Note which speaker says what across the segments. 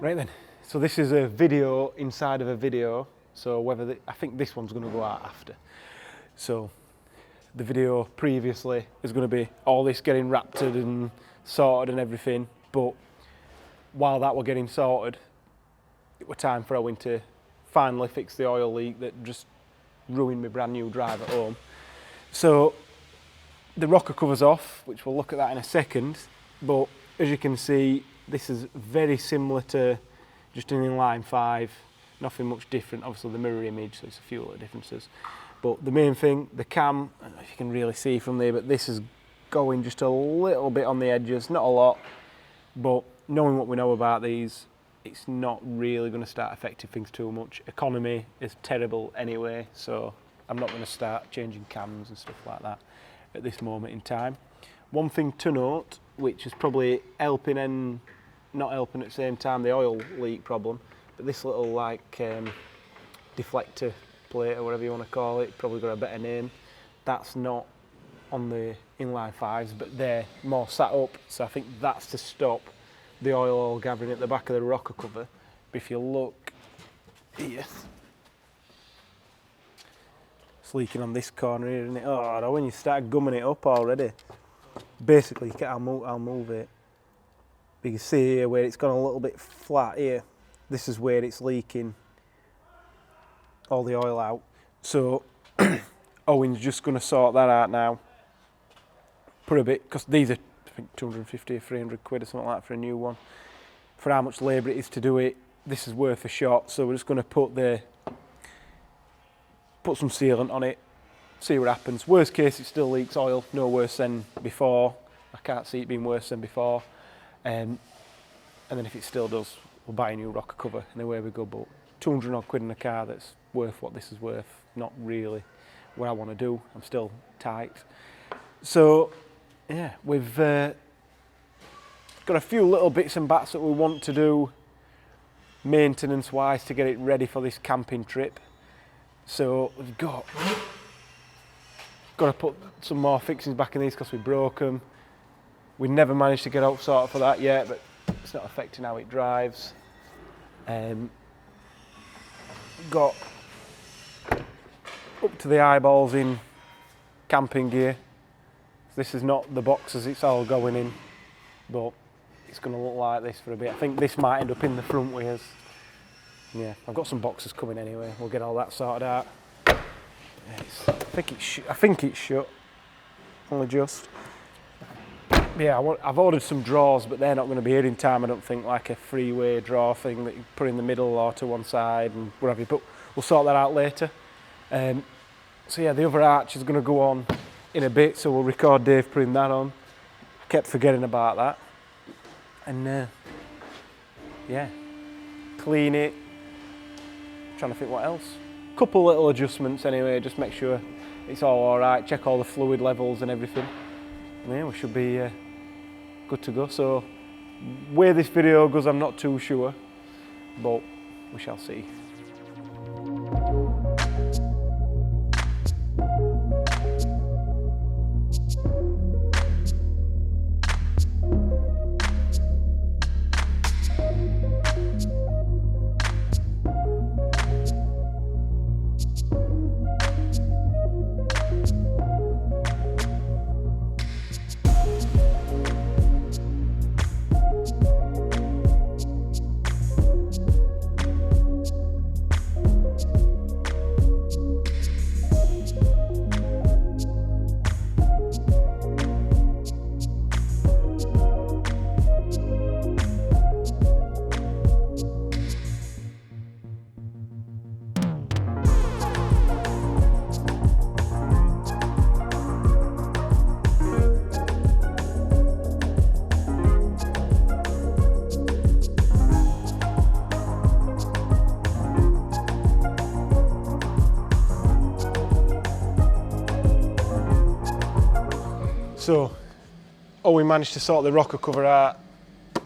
Speaker 1: Right then, so this is a video inside of a video, so I think this one's going to go out after. So the video previously is going to be all this getting wrapped and sorted and everything, but while that were getting sorted, it was time for Owen to finally fix the oil leak that just ruined my brand new drive at home. So the rocker cover's off, which we'll look at that in a second, but as you can see, this is very similar to just an inline 5, nothing much different. Obviously the mirror image, so it's a few little differences. But the main thing, the cam, I don't know if you can really see from there, but this is going just a little bit on the edges, not a lot, but knowing what we know about these, it's not really going to start affecting things too much. Economy is terrible anyway, so I'm not going to start changing cams and stuff like that at this moment in time. One thing to note, which is probably helping and not helping at the same time, the oil leak problem, but this little like deflector plate or whatever you want to call it, probably got a better name, that's not on the inline 5s, but they're more sat up, so I think that's to stop the oil gathering at the back of the rocker cover. But if you look here, it's leaking on this corner here, isn't it? Oh, when you start gumming it up already. Basically, I'll move it. But you can see here where it's gone a little bit flat here. This is where it's leaking all the oil out. So Owen's just going to sort that out now. Put a bit, because these are I think 250 or 300 quid or something like that for a new one. For how much labour it is to do it, this is worth a shot. So we're just going to put some sealant on it, see what happens. Worst case, it still leaks oil, no worse than before. I can't see it being worse than before. And then if it still does, we'll buy a new rocker cover and away we go. But 200 odd quid in a car that's worth what this is worth, not really what I want to do. I'm still tight. So yeah, we've got a few little bits and bats that we want to do maintenance wise to get it ready for this camping trip. So we've got to put some more fixings back in these because we broke them. We never managed to get out sorted for that yet, but it's not affecting how it drives. Got up to the eyeballs in camping gear. This is not the boxes it's all going in, but it's going to look like this for a bit. I think this might end up in the front wheels. Yeah, I've got some boxes coming anyway. We'll get all that sorted out. I think it's shut. Only just. Yeah, I've ordered some drawers, but they're not going to be here in time, I don't think, like a freeway drawer thing that you put in the middle or to one side and whatever. But we'll sort that out later. So yeah, the other arch is going to go on in a bit, so we'll record Dave putting that on. I kept forgetting about that. And yeah, clean it. Trying to think what else. Couple little adjustments anyway, just make sure it's all right, check all the fluid levels and everything. And yeah, we should be good to go. So where this video goes, I'm not too sure, but we shall see. So, we managed to sort the rocker cover out,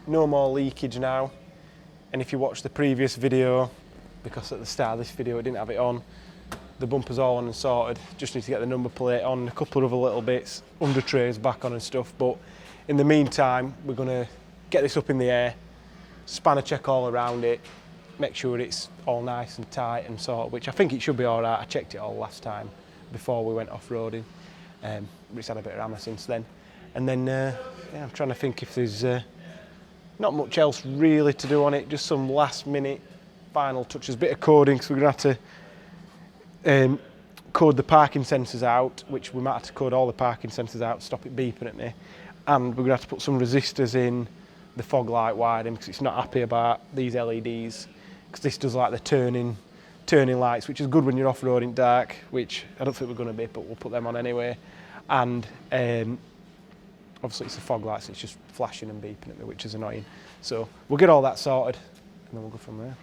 Speaker 1: no more leakage now. And if you watch the previous video, because at the start of this video I didn't have it on, the bumper's all on and sorted, just need to get the number plate on, a couple of other little bits, under trays back on and stuff. But in the meantime, we're going to get this up in the air spanner check all around it, make sure it's all nice and tight and sort of, which I think it should be all right. I checked it all last time before we went off-roading. It's had a bit of hammer since then. And then, yeah, I'm trying to think if there's not much else really to do on it, just some last minute final touches, bit of coding, because we're going to have to code the parking sensors out, which we might have to code all the parking sensors out, stop it beeping at me. And we're going to have to put some resistors in the fog light wiring, because it's not happy about these LEDs, because this does like the turning lights, which is good when you're off-roading dark, which I don't think we're going to be, but we'll put them on anyway. And obviously it's the fog lights, it's just flashing and beeping at me, which is annoying. So we'll get all that sorted and then we'll go from there.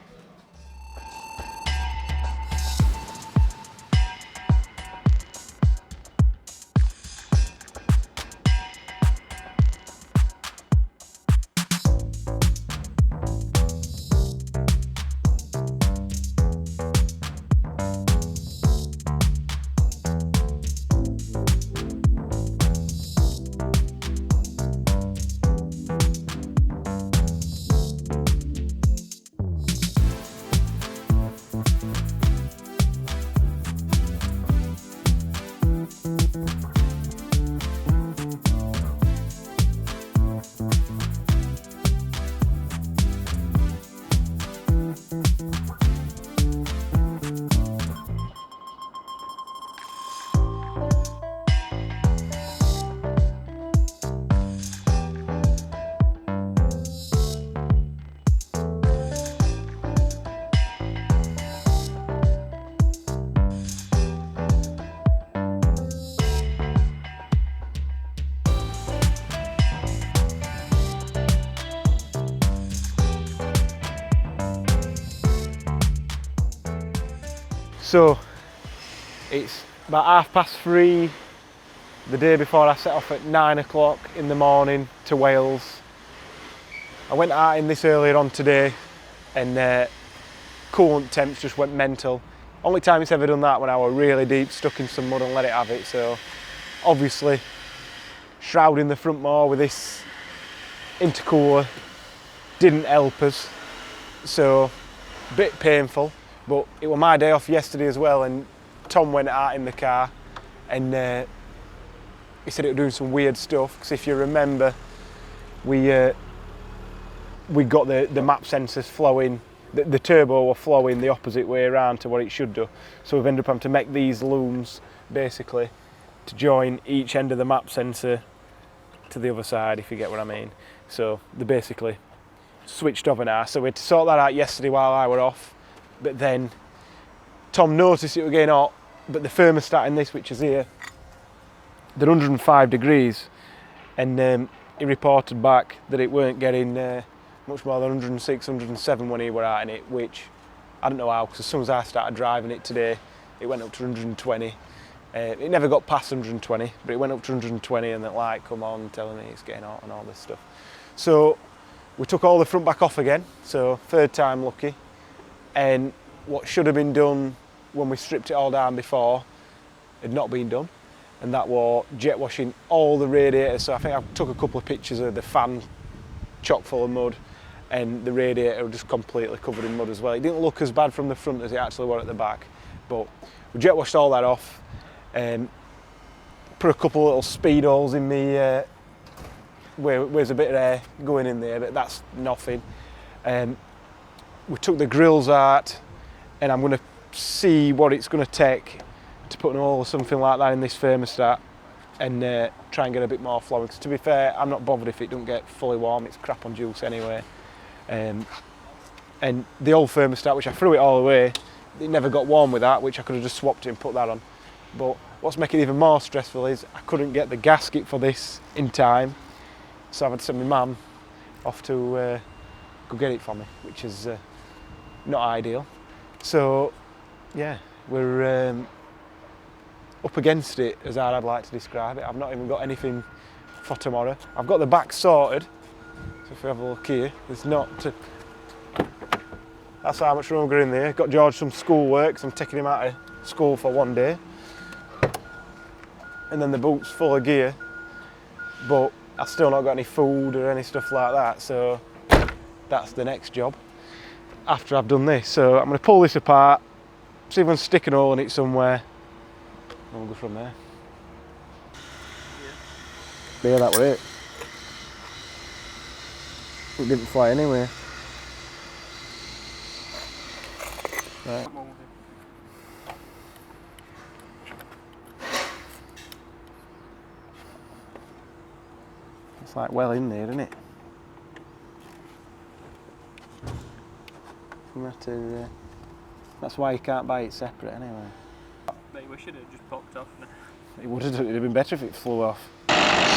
Speaker 1: So it's about 3:30 the day before I set off at 9 o'clock in the morning to Wales. I went out in this earlier on today and coolant temps just went mental. Only time it's ever done that when I was really deep, stuck in some mud and let it have it. So obviously shrouding the front more with this intercooler didn't help us. So a bit painful. But it was my day off yesterday as well, and Tom went out in the car and he said it was doing some weird stuff, because if you remember, we got the map sensors flowing, the turbo were flowing the opposite way around to what it should do. So we've ended up having to make these looms basically to join each end of the map sensor to the other side, if you get what I mean. So they're basically switched over now. So we had to sort that out yesterday while I were off. But then Tom noticed it was getting hot, but the thermostat in this, which is here, they're 105 degrees, and he reported back that it weren't getting much more than 106, 107 when he were out in it, which I don't know how, because as soon as I started driving it today, it went up to 120. It never got past 120, but it went up to 120, and the light come on telling me it's getting hot and all this stuff. So we took all the front back off again, so third time lucky. And what should have been done when we stripped it all down before had not been done, and that was jet washing all the radiators. So I think I took a couple of pictures of the fan chock full of mud, and the radiator was just completely covered in mud as well. It didn't look as bad from the front as it actually was at the back, but we jet washed all that off, put a couple of little speed holes in me where there's a bit of air going in there, but that's nothing. We took the grills out, and I'm going to see what it's going to take to put an oil or something like that in this thermostat and try and get a bit more flowing. Because to be fair, I'm not bothered if it don't get fully warm, it's crap on juice anyway. And the old thermostat, which I threw it all away, it never got warm with that, which I could have just swapped it and put that on. But what's making it even more stressful is I couldn't get the gasket for this in time, so I've had to send my mum off to go get it for me, which is not ideal. So yeah, we're up against it, as I'd like to describe it. I've not even got anything for tomorrow. I've got the back sorted, so if we have a look here, there's not that's how much room I've got in there. Got George some schoolwork, so I'm taking him out of school for one day, and then the boot's full of gear, but I've still not got any food or any stuff like that. So that's the next job after I've done this. So I'm going to pull this apart, see if I can stick an hole in it somewhere, and we'll go from there. Yeah, that was it. It didn't fly anywhere. Right. It's like well in there, isn't it? That's why you can't buy it separate anyway.
Speaker 2: Mate, we should have just popped off now.
Speaker 1: It would have been better if it flew off.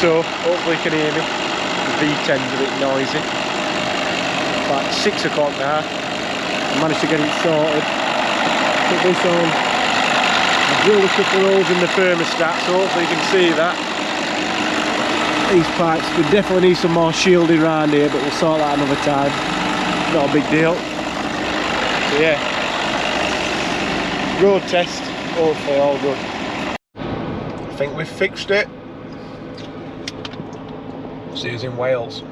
Speaker 1: So, hopefully you can hear me. The V10's a bit noisy. It's like 6 o'clock now. I managed to get it sorted. Put this on. I drilled a couple of holes in the thermostat, so hopefully you can see that. These pipes could definitely need some more shielding around here, but we'll sort that another time. Not a big deal. So yeah, road test, hopefully all good. I think we've fixed it. See us in Wales.